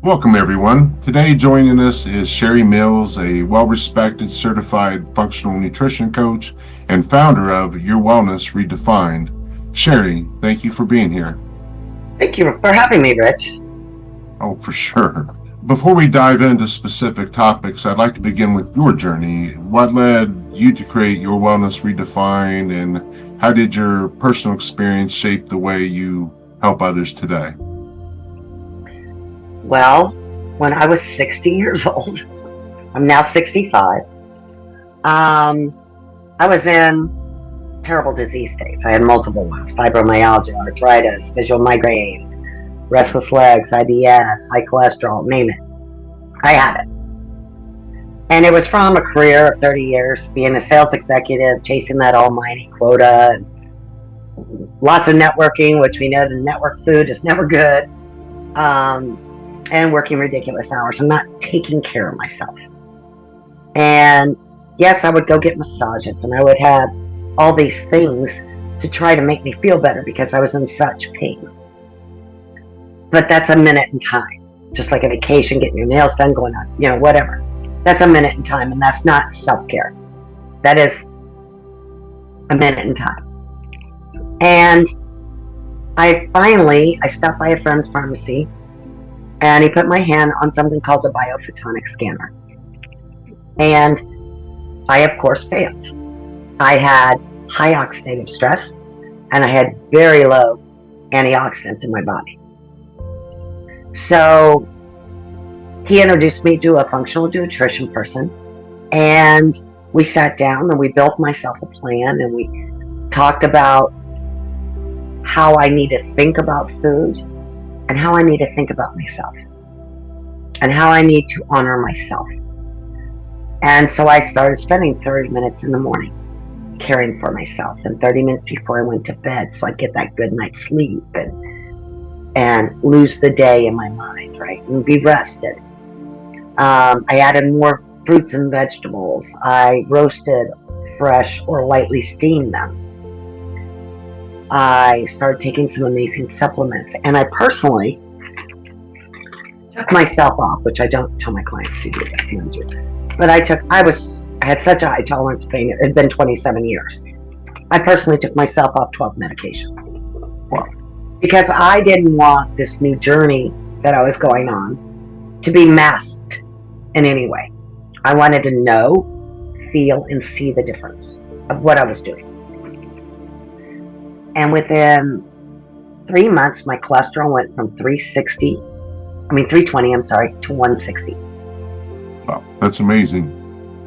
Welcome, everyone. Today, joining us is Sheri Mills, a well-respected certified functional nutrition coach and founder of Your Wellness Redefined. Sheri, thank you for being here. Thank you for having me, Rich. Oh, for sure. Before we dive into specific topics, I'd like to begin with your journey. What led you to create Your Wellness Redefined, and how did your personal experience shape the way you help others today? Well, when I was 60 years old, I'm now 65, I was in terrible disease states. I had multiple ones: fibromyalgia, arthritis, visual migraines, restless legs, IBS, high cholesterol, name it. I had it. And it was from a career of 30 years being a sales executive, chasing that almighty quota, and lots of networking, which we know the network food is never good. And working ridiculous hours and not taking care of myself. And yes, I would go get massages and I would have all these things to try to make me feel better because I was in such pain. But that's a minute in time. Just like a vacation, getting your nails done, going on, whatever. That's a minute in time, and that's not self-care. That is a minute in time. And I stopped by a friend's pharmacy, and he put my hand on something called the biophotonic scanner. And I, of course, failed. I had high oxidative stress, and I had very low antioxidants in my body. So he introduced me to a functional nutrition person, and we sat down and we built myself a plan, and we talked about how I need to think about food, and how I need to think about myself, and how I need to honor myself. And so I started spending 30 minutes in the morning caring for myself, and 30 minutes before I went to bed, so I'd get that good night's sleep and lose the day in my mind, right, and be rested. I added more fruits and vegetables. I roasted fresh or lightly steamed them. I started taking some amazing supplements, and I personally took myself off, which I don't tell my clients to do this, but I had such a high tolerance of pain. It had been 27 years. I personally took myself off 12 medications. Wow. Because I didn't want this new journey that I was going on to be masked in any way. I wanted to know, feel, and see the difference of what I was doing. And within 3 months, my cholesterol went from 320, to 160. Wow, that's amazing.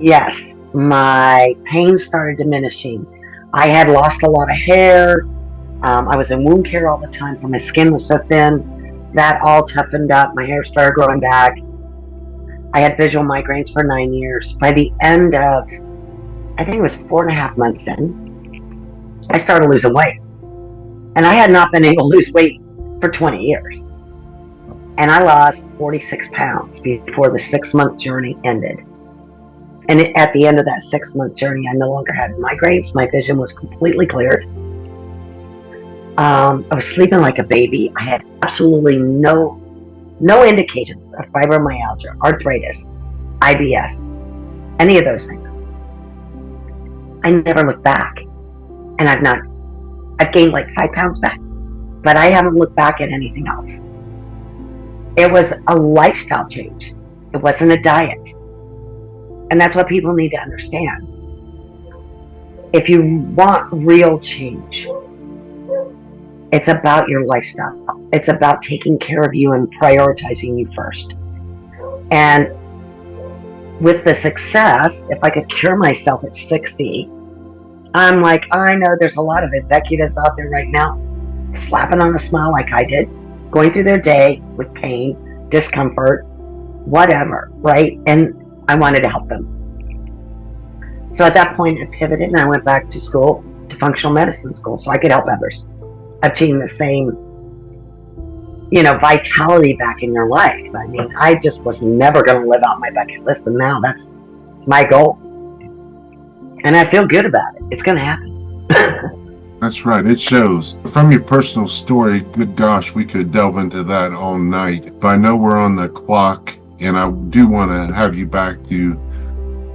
Yes, my pain started diminishing. I had lost a lot of hair. I was in wound care all the time, for my skin was so thin. That all toughened up. My hair started growing back. I had visual migraines for 9 years. By the end of, I think it was 4.5 months in, I started losing weight. And I had not been able to lose weight for 20 years. And I lost 46 pounds before the 6-month journey ended. And at the end of that 6-month journey, I no longer had migraines. My vision was completely cleared. I was sleeping like a baby. I had absolutely no indications of fibromyalgia, arthritis, IBS, any of those things. I never looked back. And I've gained like 5 pounds back, but I haven't looked back at anything else. It was a lifestyle change. It wasn't a diet. And that's what people need to understand. If you want real change, it's about your lifestyle. It's about taking care of you and prioritizing you first. And with the success, if I could cure myself at 60, I'm like, I know there's a lot of executives out there right now slapping on a smile like I did, going through their day with pain, discomfort, whatever, right? And I wanted to help them. So at that point, I pivoted and I went back to school, to functional medicine school, so I could help others achieve the same, vitality back in your life. I mean, I just was never going to live out my bucket list, and now that's my goal. And I feel good about it. It's going to happen. That's right. It shows. From your personal story, good gosh, we could delve into that all night. But I know we're on the clock, and I do want to have you back to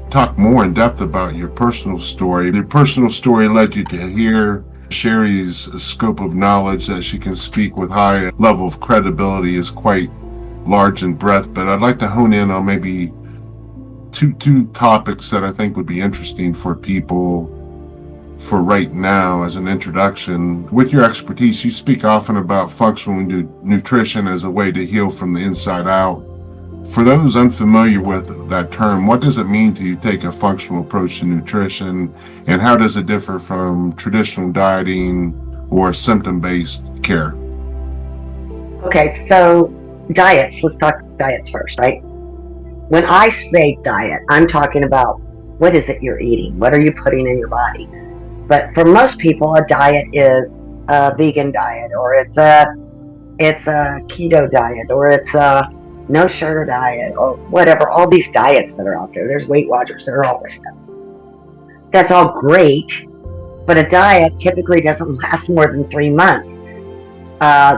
talk more in depth about your personal story. Your personal story led you to hear Sheri's scope of knowledge that she can speak with high level of credibility is quite large in breadth. But I'd like to hone in on maybe two topics that I think would be interesting for people for right now as an introduction. With your expertise, you speak often about functional nutrition as a way to heal from the inside out. For those unfamiliar with that term, what does it mean to take a functional approach to nutrition, and how does it differ from traditional dieting or symptom-based care? Okay, so diets, let's talk diets first, right? When I say diet, I'm talking about what is it you're eating? What are you putting in your body? But for most people, a diet is a vegan diet, or it's a keto diet, or it's a no sugar diet, or whatever. All these diets that are out there. There's Weight Watchers. There are all this stuff. That's all great, but a diet typically doesn't last more than 3 months.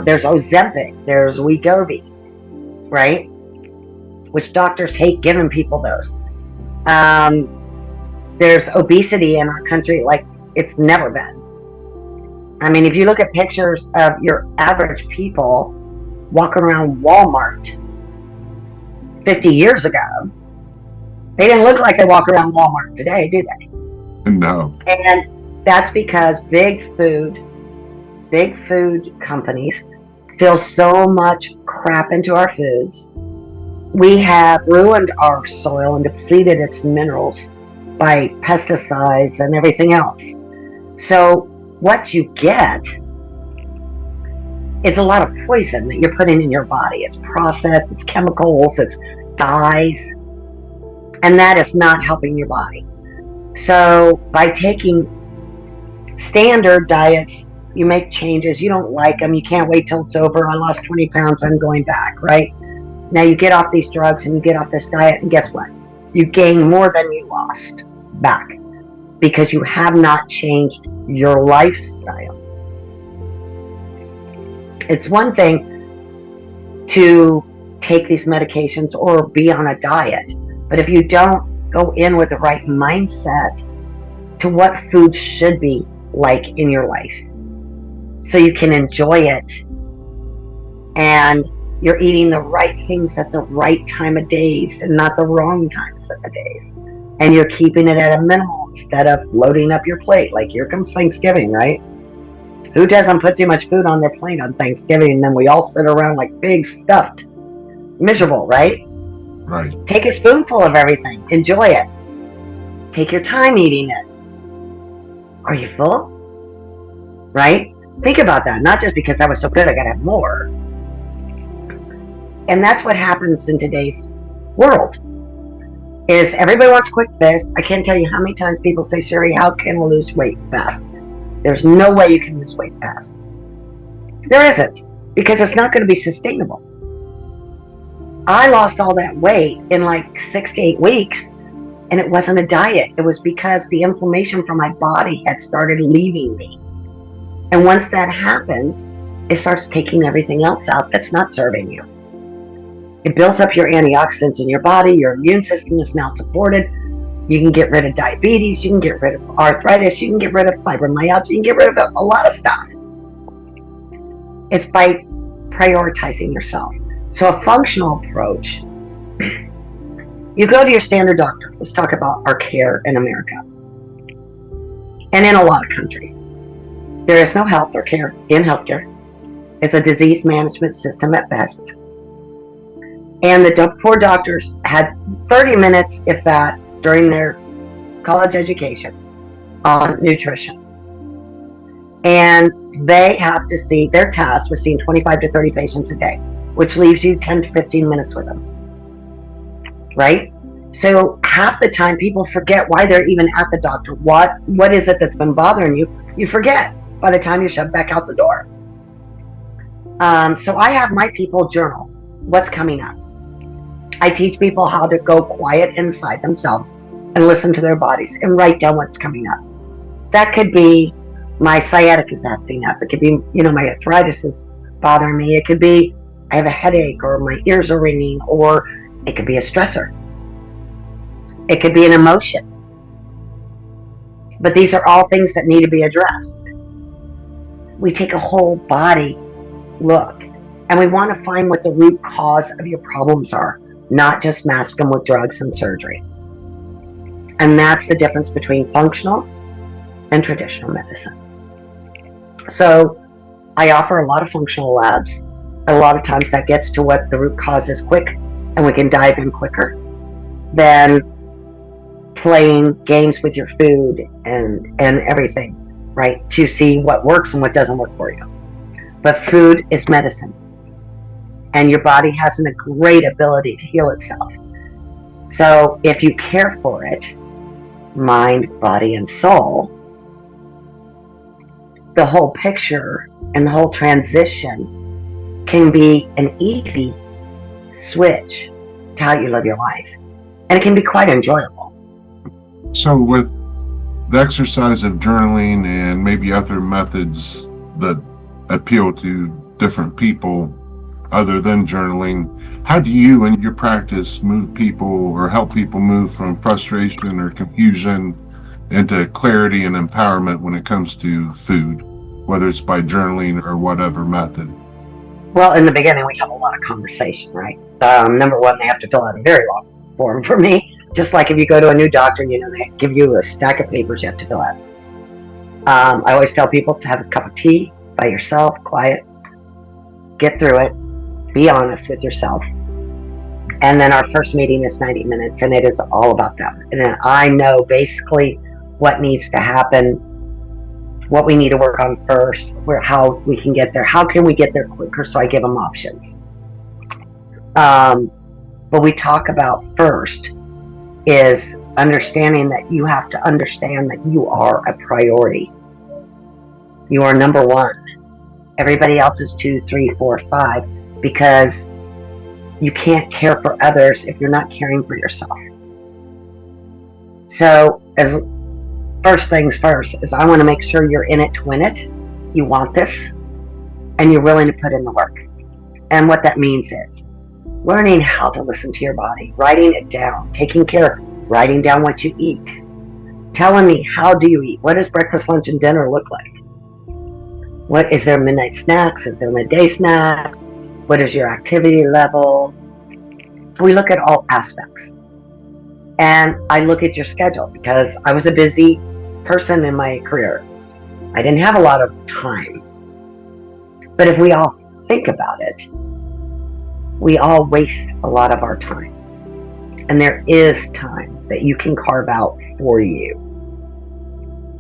There's Ozempic. There's Wegovy, right? Which doctors hate giving people those. There's obesity in our country like it's never been. I mean, if you look at pictures of your average people walking around Walmart 50 years ago, they didn't look like they walk around Walmart today, do they? No. And that's because big food companies fill so much crap into our foods. We have ruined our soil and depleted its minerals by pesticides and everything else. So what you get is a lot of poison that you're putting in your body. It's processed, it's chemicals, it's dyes, and that is not helping your body. So by taking standard diets, you make changes, you don't like them, you can't wait till it's over. I lost 20 pounds, I'm going back, right? Now you get off these drugs and you get off this diet, and guess what? You gain more than you lost back because you have not changed your lifestyle. It's one thing to take these medications or be on a diet, but if you don't go in with the right mindset to what food should be like in your life so you can enjoy it, and you're eating the right things at the right time of days and not the wrong times of the days, and you're keeping it at a minimum instead of loading up your plate. Like, here comes Thanksgiving, right? Who doesn't put too much food on their plate on Thanksgiving, and then we all sit around like pigs, stuffed, miserable, right? Right. Take a spoonful of everything, enjoy it, take your time eating it. Are you full? Right? Think about that. Not just because that was so good I gotta have more. And that's what happens in today's world, is everybody wants quick fix. I can't tell you how many times people say, Sheri, how can we lose weight fast? There's no way you can lose weight fast. There isn't, because it's not going to be sustainable. I lost all that weight in like 6 to 8 weeks, and it wasn't a diet. It was because the inflammation from my body had started leaving me. And once that happens, it starts taking everything else out that's not serving you. It builds up your antioxidants in your body. Your immune system is now supported. You can get rid of diabetes. You can get rid of arthritis. You can get rid of fibromyalgia. You can get rid of a lot of stuff. It's by prioritizing yourself. So a functional approach, you go to your standard doctor. Let's talk about our care in America and in a lot of countries. There is no health or care in healthcare. It's a disease management system at best. And the poor doctors had 30 minutes, if that, during their college education on nutrition. And they have to see, their task was seeing 25 to 30 patients a day, which leaves you 10 to 15 minutes with them, right? So half the time people forget why they're even at the doctor. What is it that's been bothering you? You forget by the time you shove back out the door. So I have my people journal what's coming up. I teach people how to go quiet inside themselves and listen to their bodies and write down what's coming up. That could be my sciatic is acting up. It could be, my arthritis is bothering me. It could be I have a headache, or my ears are ringing, or it could be a stressor. It could be an emotion. But these are all things that need to be addressed. We take a whole body look, and we want to find what the root cause of your problems are, not just mask them with drugs and surgery. And that's the difference between functional and traditional medicine. So I offer a lot of functional labs. A lot of times that gets to what the root cause is quick, and we can dive in quicker than playing games with your food and everything, right? To see what works and what doesn't work for you. But food is medicine, and your body has a great ability to heal itself. So if you care for it, mind, body, and soul, the whole picture and the whole transition can be an easy switch to how you live your life. And it can be quite enjoyable. So with the exercise of journaling and maybe other methods that appeal to different people other than journaling, how do you in your practice move people or help people move from frustration or confusion into clarity and empowerment when it comes to food, whether it's by journaling or whatever method? Well, in the beginning, we have a lot of conversation, right? Number one, they have to fill out a very long form for me. Just like if you go to a new doctor, they give you a stack of papers you have to fill out. I always tell people to have a cup of tea by yourself, quiet, get through it, be honest with yourself. And then our first meeting is 90 minutes, and it is all about that. And then I know basically what needs to happen, what we need to work on first, how we can get there, how can we get there quicker, so I give them options. What we talk about first is understanding that you have to understand that you are a priority. You are number one. Everybody else is 2, 3, 4, 5, because you can't care for others if you're not caring for yourself. So as first things first is I want to make sure you're in it to win it. You want this, and you're willing to put in the work. And what that means is learning how to listen to your body, writing it down, taking care, writing down what you eat, telling me how do you eat, what does breakfast, lunch, and dinner look like? What is there midnight snacks? Is there midday snacks? What is your activity level? We look at all aspects. And I look at your schedule, because I was a busy person in my career. I didn't have a lot of time. But if we all think about it, we all waste a lot of our time. And there is time that you can carve out for you.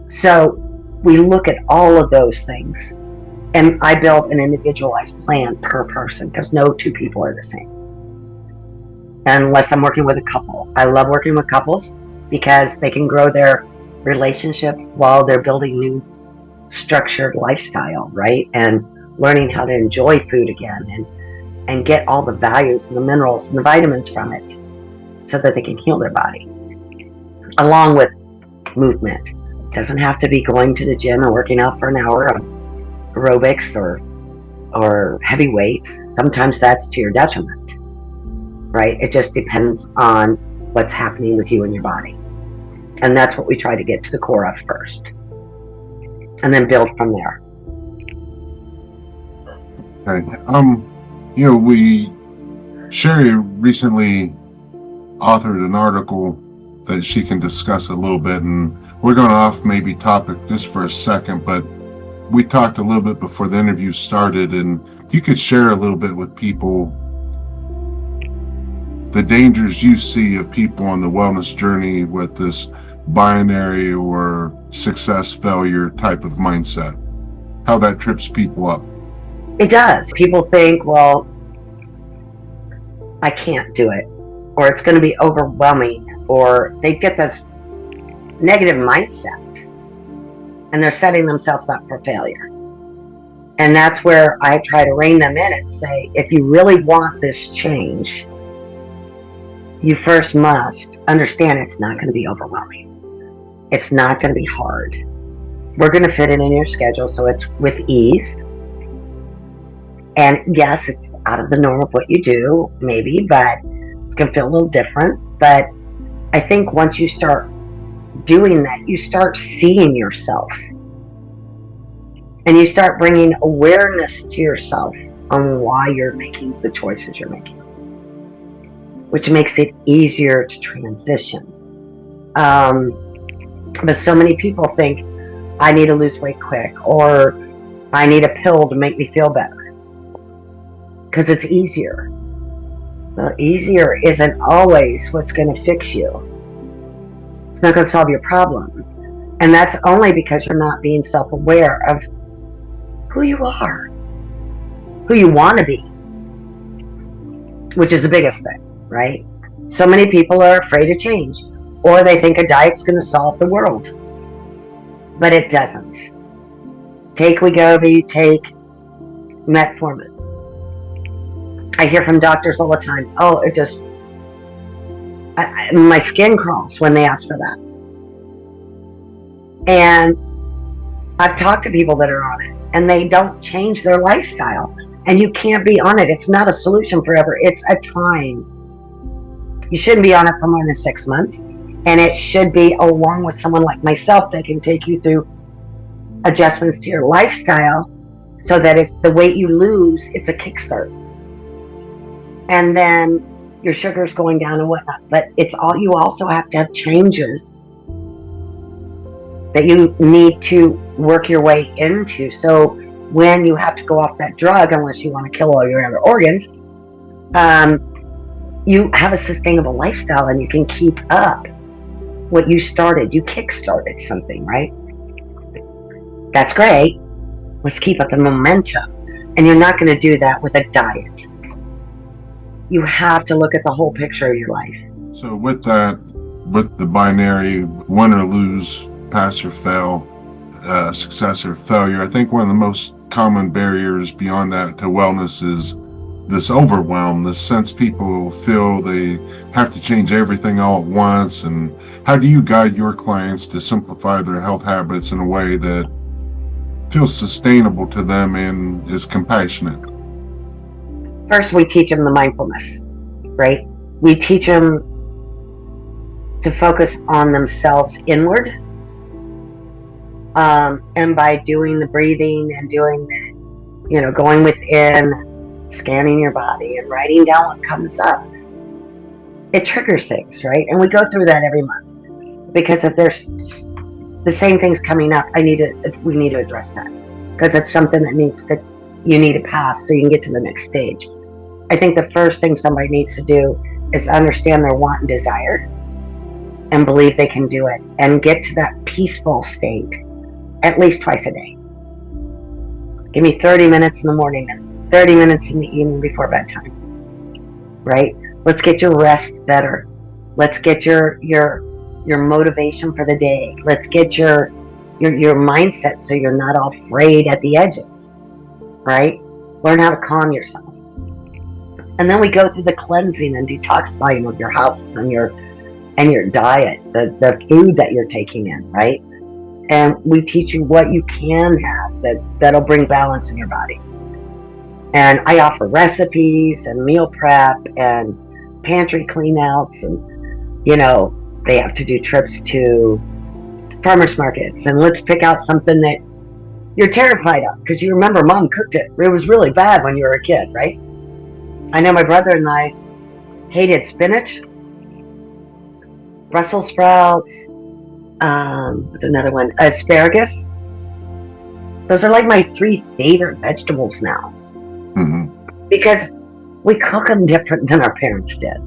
So we look at all of those things, and I build an individualized plan per person, because no two people are the same. Unless I'm working with a couple. I love working with couples because they can grow their relationship while they're building new structured lifestyle, right? And learning how to enjoy food again, and get all the values and the minerals and the vitamins from it, so that they can heal their body. Along with movement. It doesn't have to be going to the gym and working out for an hour of aerobics or heavy weights. Sometimes that's to your detriment, right? It just depends on what's happening with you and your body. And that's what we try to get to the core of first, and then build from there. Okay. Sheri recently authored an article that she can discuss a little bit, and we're going off maybe topic just for a second, but we talked a little bit before the interview started, and you could share a little bit with people the dangers you see of people on the wellness journey with this binary or success failure type of mindset, how that trips people up. It does. People think, well, I can't do it, or it's going to be overwhelming, or they get this negative mindset, and they're setting themselves up for failure. And that's where I try to rein them in and say, if you really want this change, you first must understand it's not going to be overwhelming. It's not going to be hard. We're going to fit it in your schedule so it's with ease. And yes, it's out of the norm of what you do, maybe, but it's going to feel a little different. But I think once you start doing that, you start seeing yourself. And you start bringing awareness to yourself on why you're making the choices you're making, which makes it easier to transition. But so many people think, I need to lose weight quick, or I need a pill to make me feel better, because it's easier. Well, easier isn't always what's going to fix you. It's not going to solve your problems. And that's only because you're not being self-aware of who you are, who you want to be, which is the biggest thing, right? So many people are afraid to change, or they think a diet's going to solve the world. But it doesn't. Take Wegovy, take metformin. I hear from doctors all the time, oh, it just, my skin crawls when they ask for that. And I've talked to people that are on it, and they don't change their lifestyle. And you can't be on it. It's not a solution forever. It's a time. You shouldn't be on it for more than 6 months. And it should be along with someone like myself that can take you through adjustments to your lifestyle so that it's the weight you lose, it's a kickstart. And then your sugar's going down and whatnot. But it's all, you also have to have changes that you need to work your way into. So when you have to go off that drug, unless you want to kill all your other organs, you have a sustainable lifestyle and you can keep up what you started. You kick-started something, right? That's great. Let's keep up the momentum. And you're not going to do that with a diet. You have to look at the whole picture of your life. So with that, with the binary win or lose, pass or fail, success or failure, I think one of the most common barriers beyond that to wellness is this overwhelm, this sense people feel they have to change everything all at once. And how do you guide your clients to simplify their health habits in a way that feels sustainable to them and is compassionate? First, we teach them the mindfulness, right? We teach them to focus on themselves inward. And by doing the breathing and doing the, going within, scanning your body and writing down what comes up, it triggers things, right? And we go through that every month, because if there's the same things coming up, we need to address that, because it's something that you need to pass so you can get to the next stage. I think the first thing somebody needs to do is understand their want and desire and believe they can do it and get to that peaceful state at least twice a day. Give me 30 minutes in the morning and 30 minutes in the evening before bedtime, right? Let's get your rest better. Let's get your motivation for the day. Let's get your mindset so you're not all frayed at the edges, right? Learn how to calm yourself. And then we go through the cleansing and detoxifying of your house and your diet, the food that you're taking in, right? And we teach you what you can have that'll bring balance in your body. And I offer recipes and meal prep and pantry cleanouts, and they have to do trips to farmers markets, and let's pick out something that you're terrified of because you remember mom cooked it. It was really bad when you were a kid, right? I know my brother and I hated spinach, Brussels sprouts, what's another one? Asparagus. Those are like my 3 favorite vegetables now. Mm-hmm. Because we cook them different than our parents did,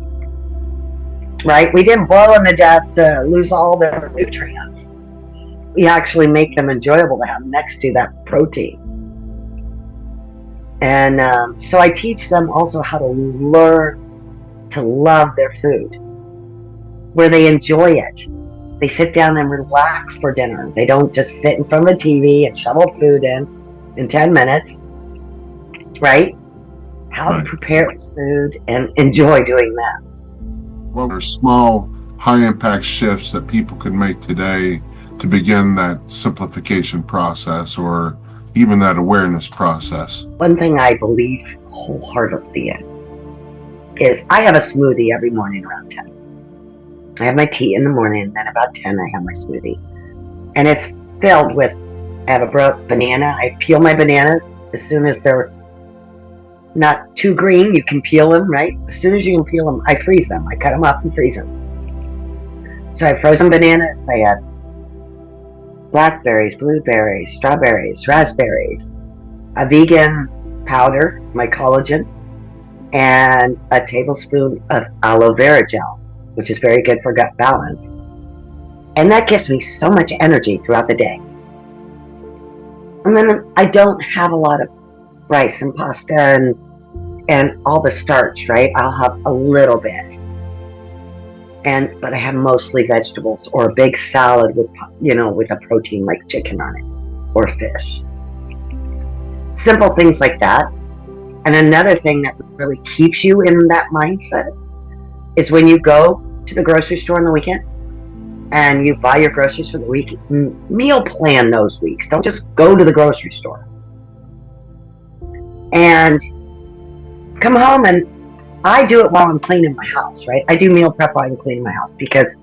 right? We didn't boil them to death to lose all their nutrients. We actually make them enjoyable to have next to that protein. And so I teach them also how to learn to love their food, where they enjoy it. They sit down and relax for dinner. They don't just sit in front of the TV and shovel food in 10 minutes, right? How to prepare food and enjoy doing that. Well, there's small, high-impact shifts that people can make today to begin that simplification process or even that awareness process? One thing I believe wholeheartedly in is I have a smoothie every morning around 10. I have my tea in the morning, and then about 10 I have my smoothie. And it's filled with, I have a banana. I peel my bananas as soon as they're not too green. You can peel them, right? As soon as you can peel them, I freeze them. I cut them up and freeze them. So I have frozen bananas. I have blackberries, blueberries, strawberries, raspberries, a vegan powder, my collagen, and a tablespoon of aloe vera gel, which is very good for gut balance. And that gives me so much energy throughout the day. And then I don't have a lot of rice and pasta and all the starch, right? I'll have a little bit. But I have mostly vegetables or a big salad with, with a protein like chicken on it or fish. Simple things like that. And another thing that really keeps you in that mindset is when you go to the grocery store on the weekend and you buy your groceries for the week, meal plan those weeks. Don't just go to the grocery store. And come home, and I do it while I'm cleaning my house, right? I do meal prep while I'm cleaning my house because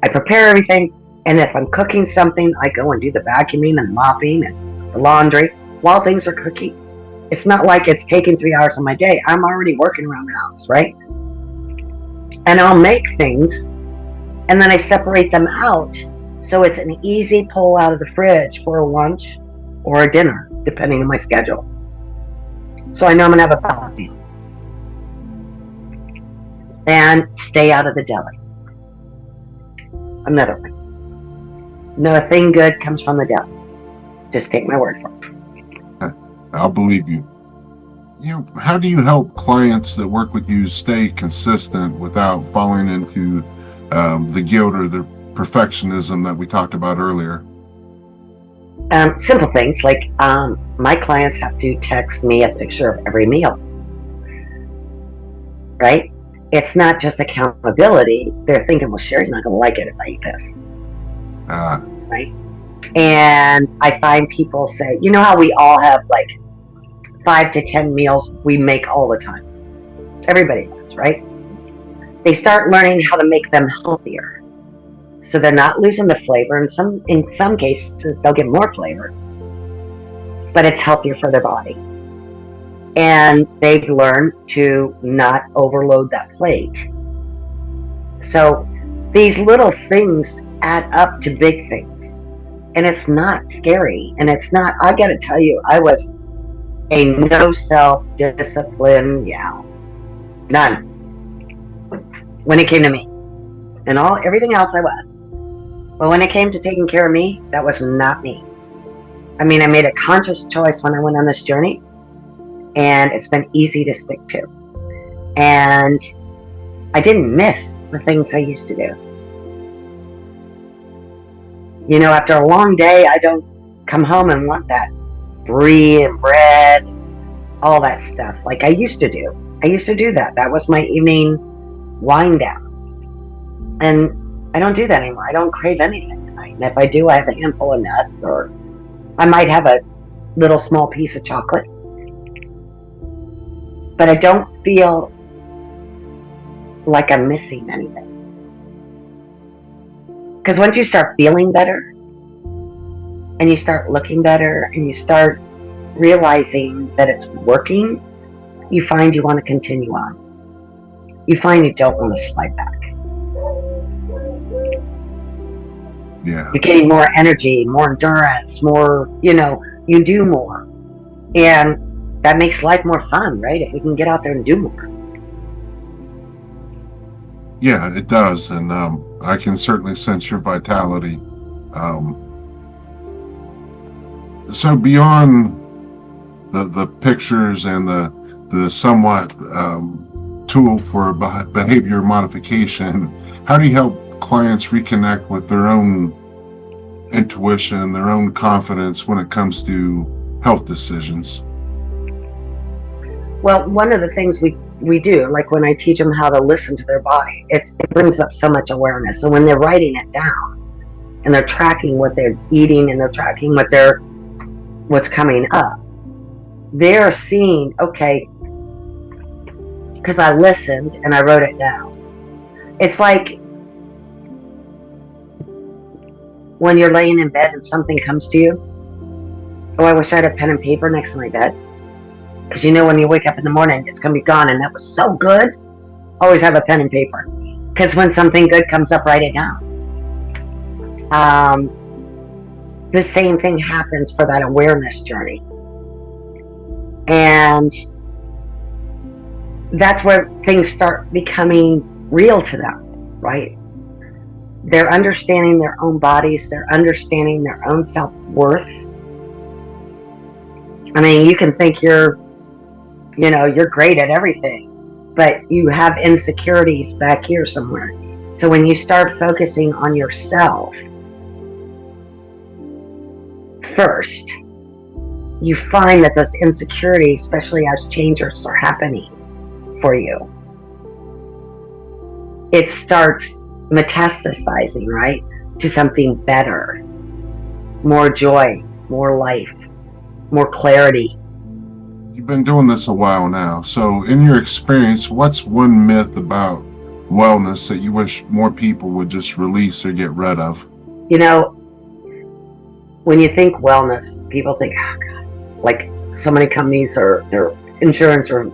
I prepare everything, and if I'm cooking something, I go and do the vacuuming and mopping and the laundry while things are cooking. It's not like it's taking 3 hours of my day. I'm already working around the house, right? And I'll make things, and then I separate them out so it's an easy pull out of the fridge for a lunch or a dinner, depending on my schedule. So I know I'm going to have a balanced meal. And stay out of the deli. Another one. Nothing good comes from the deli. Just take my word for it. I'll believe you. How do you help clients that work with you stay consistent without falling into the guilt or the perfectionism that we talked about earlier? Simple things like my clients have to text me a picture of every meal. Right? It's not just accountability. They're thinking, well, Sheri's not going to like it if I eat this. Right? And I find people say, you know how we all have like 5 to 10 meals we make all the time? Everybody does, right? They start learning how to make them healthier. So they're not losing the flavor. In some cases, they'll get more flavor. But it's healthier for their body. And they've learned to not overload that plate. So these little things add up to big things. And it's not scary. And it's not, I got to tell you, I was a no self-discipline, none. When it came to me. And everything else I was. But when it came to taking care of me, that was not me. I mean, I made a conscious choice when I went on this journey. And it's been easy to stick to. And I didn't miss the things I used to do. After a long day, I don't come home and want that brie and bread, all that stuff like I used to do. I used to do that. That was my evening wind down. And I don't do that anymore. I don't crave anything tonight. And if I do, I have a handful of nuts, or I might have a little small piece of chocolate. But I don't feel like I'm missing anything. Because once you start feeling better, and you start looking better, and you start realizing that it's working, you find you want to continue on. You find you don't want to slide back. Yeah. You're getting more energy, more endurance, more, you do more. And that makes life more fun, right? If we can get out there and do more. Yeah, it does. And I can certainly sense your vitality. So beyond the pictures and the somewhat tool for behavior modification, how do you help clients reconnect with their own intuition, their own confidence when it comes to health decisions? Well, one of the things we do, like when I teach them how to listen to their body, it brings up so much awareness. And when they're writing it down, and they're tracking what they're eating, and they're tracking what's coming up, they're seeing, okay, because I listened and I wrote it down. It's like when you're laying in bed and something comes to you. Oh, I wish I had a pen and paper next to my bed. Because you know when you wake up in the morning, it's going to be gone, and that was so good. Always have a pen and paper. Because when something good comes up, write it down. The same thing happens for that awareness journey. And that's where things start becoming real to them, right? They're understanding their own bodies. They're understanding their own self-worth. I mean, you can think you're great at everything, but you have insecurities back here somewhere. So when you start focusing on yourself first, you find that those insecurities, especially as changes are happening for you, it starts metastasizing, right, to something better, more joy, more life, more clarity. You've been doing this a while now. So in your experience, what's one myth about wellness that you wish more people would just release or get rid of? You know, when you think wellness, people think, oh God, like so many companies or their insurance or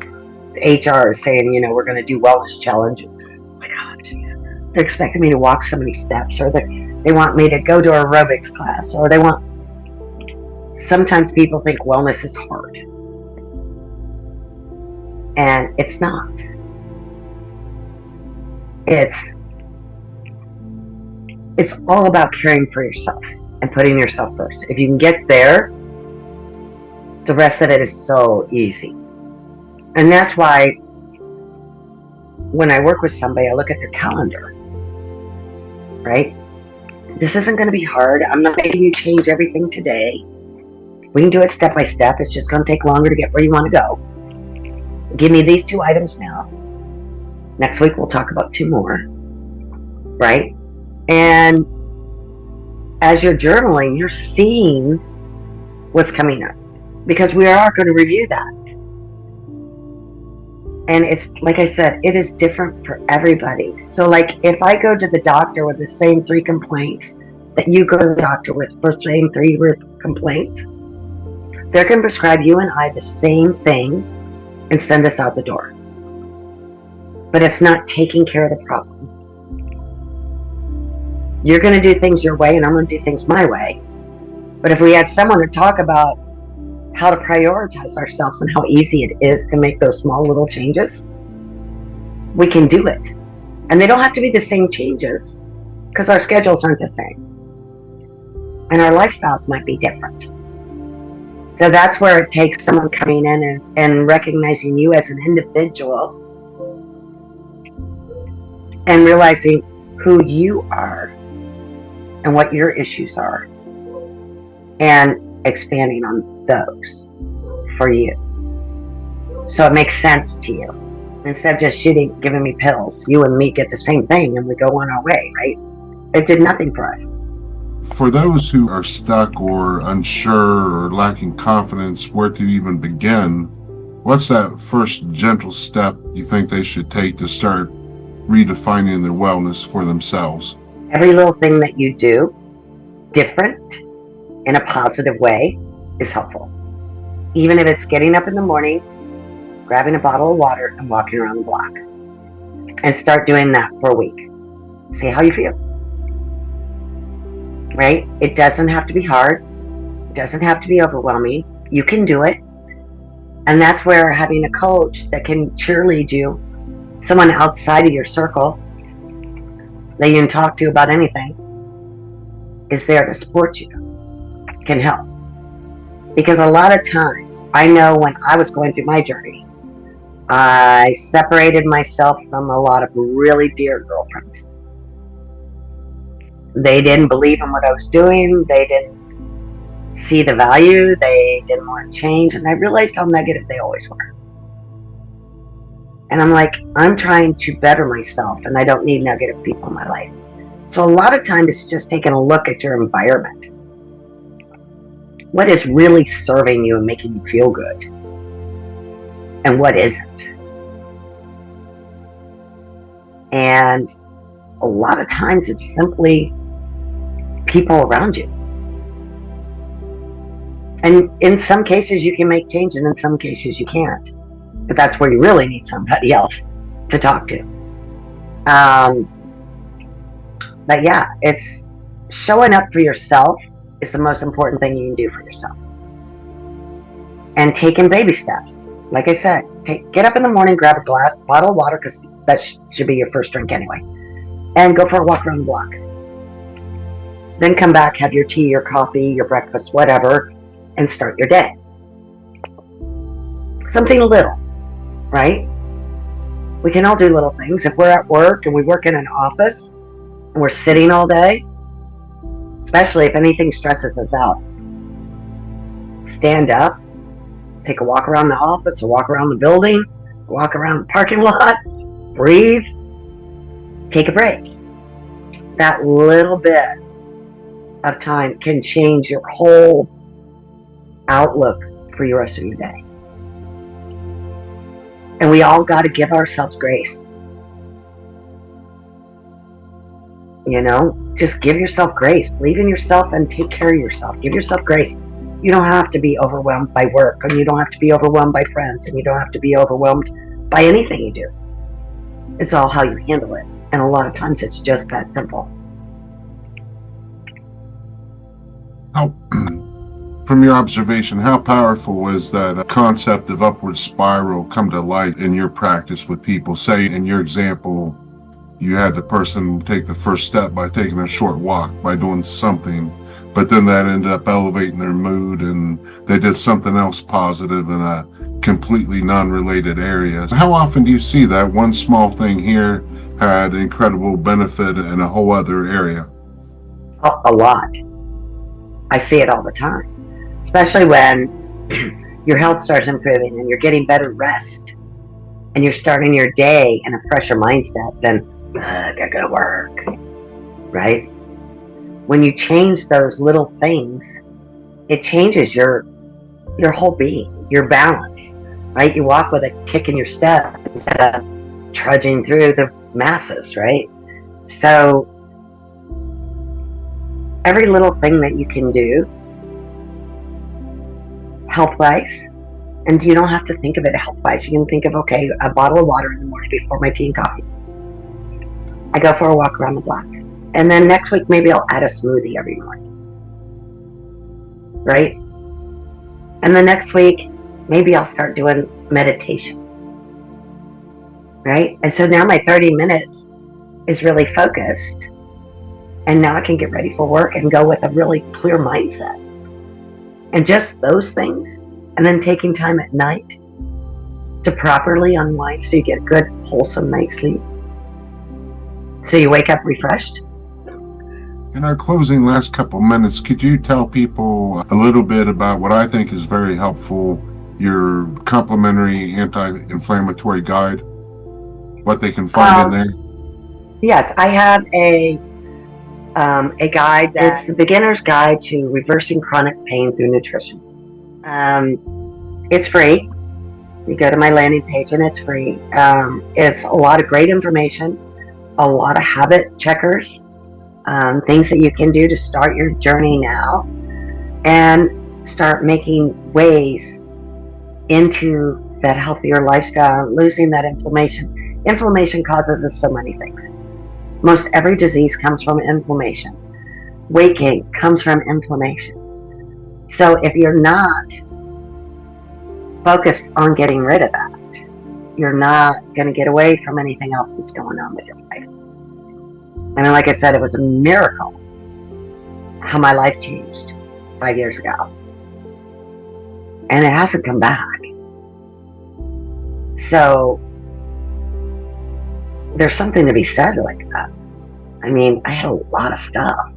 HR is saying, we're going to do wellness challenges. Like, oh, geez. They're expecting me to walk so many steps, or they want me to go to aerobics class, or sometimes people think wellness is hard. And it's not. It's all about caring for yourself and putting yourself first. If you can get there, the rest of it is so easy. And that's why when I work with somebody, I look at their calendar, right? This isn't going to be hard. I'm not making you change everything today. We can do it step by step. It's just going to take longer to get where you want to go. Give me these 2 items now. Next week we'll talk about 2 more, right? And as you're journaling, you're seeing what's coming up, because we are going to review that. And it's, like I said, it is different for everybody. So like if I go to the doctor with the same 3 complaints that you go to the doctor with for the same 3 complaints, they're going to prescribe you and I the same thing and send us out the door. But it's not taking care of the problem. You're going to do things your way and I'm going to do things my way. But if we had someone to talk about how to prioritize ourselves and how easy it is to make those small little changes, we can do it. And they don't have to be the same changes, because our schedules aren't the same. And our lifestyles might be different. So that's where it takes someone coming in and recognizing you as an individual and realizing who you are and what your issues are and expanding on those for you. So it makes sense to you. Instead of just giving me pills, you and me get the same thing and we go on our way, right? It did nothing for us. For those who are stuck or unsure or lacking confidence where to even begin, what's that first gentle step you think they should take to start redefining their wellness for themselves? Every little thing that you do different in a positive way is helpful. Even if it's getting up in the morning, grabbing a bottle of water and walking around the block. And start doing that for a week. See how you feel. Right? It doesn't have to be hard. It doesn't have to be overwhelming. You can do it. And that's where having a coach that can cheerlead you, someone outside of your circle that you can talk to about anything, is there to support you, can help. Because a lot of times, I know when I was going through my journey, I separated myself from a lot of really dear girlfriends. They didn't believe in what I was doing. They didn't see the value. They didn't want to change. And I realized how negative they always were. And I'm like, I'm trying to better myself and I don't need negative people in my life. So a lot of times it's just taking a look at your environment. What is really serving you and making you feel good? And what isn't? And a lot of times it's simply people around you. And in some cases you can make change, and in some cases you can't. But that's where you really need somebody else to talk to. But yeah, it's showing up for yourself is the most important thing you can do for yourself. And taking baby steps. Like I said, get up in the morning, grab a bottle of water, because that should be your first drink anyway, and go for a walk around the block. Then come back, have your tea, your coffee, your breakfast, whatever, and start your day. Something little, right? We can all do little things. If we're at work and we work in an office and we're sitting all day, especially if anything stresses us out, stand up, take a walk around the office, or walk around the building, walk around the parking lot, breathe, take a break. That little bit of time can change your whole outlook for your rest of your day. And we all got to give ourselves grace. You know, just give yourself grace. Believe in yourself and take care of yourself. Give yourself grace. You don't have to be overwhelmed by work, and you don't have to be overwhelmed by friends, and you don't have to be overwhelmed by anything you do. It's all how you handle it. And a lot of times it's just that simple. How, from your observation, how powerful is that concept of upward spiral come to light in your practice with people? Say, in your example, you had the person take the first step by taking a short walk, by doing something, but then that ended up elevating their mood, and they did something else positive in a completely non-related area. How often do you see that one small thing here had incredible benefit in a whole other area? A lot. I see it all the time, especially when your health starts improving and you're getting better rest and you're starting your day in a fresher mindset than, I gotta work, right? When you change those little things, it changes your whole being, your balance, right? You walk with a kick in your step instead of trudging through the masses, right? So every little thing that you can do health-wise, and you don't have to think of it health-wise. You can think of, okay, a bottle of water in the morning before my tea and coffee. I go for a walk around the block. And then next week, maybe I'll add a smoothie every morning, right? And the next week, maybe I'll start doing meditation, right? And so now my 30 minutes is really focused, and now I can get ready for work and go with a really clear mindset. And just those things, and then taking time at night to properly unwind so you get good, wholesome night's sleep, so you wake up refreshed. In our closing last couple minutes, could you tell people a little bit about what I think is very helpful, your complimentary anti-inflammatory guide, what they can find in there? Yes, I have a guide that's the beginner's guide to reversing chronic pain through nutrition. It's free. You go to my landing page and it's free. It's a lot of great information, a lot of habit checkers, things that you can do to start your journey now and start making ways into that healthier lifestyle, losing that inflammation. Inflammation causes us so many things. Most every disease comes from inflammation. Weight gain comes from inflammation. So if you're not focused on getting rid of that, you're not going to get away from anything else that's going on with your life. I mean, like I said, it was a miracle how my life changed 5 years ago. And it hasn't come back. So there's something to be said like that. I mean, I had a lot of stuff.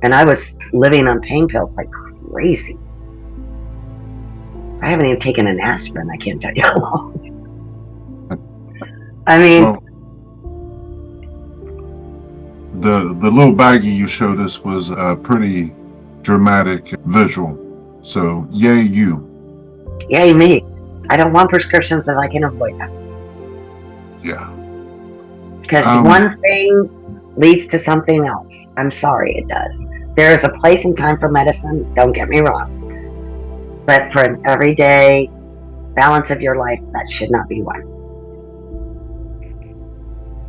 And I was living on pain pills like crazy. I haven't even taken an aspirin, I can't tell you how long. I mean, the little baggie you showed us was a pretty dramatic visual. So yay you. Yay me. I don't want prescriptions if I can avoid them. Yeah. Because one thing leads to something else. I'm sorry, it does. There is a place and time for medicine, don't get me wrong. But for an everyday balance of your life, that should not be one.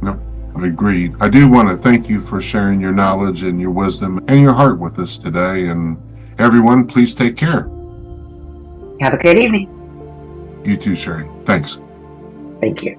No, I agree. I do want to thank you for sharing your knowledge and your wisdom and your heart with us today. And everyone, please take care. Have a good evening. You too, Sheri. Thanks. Thank you.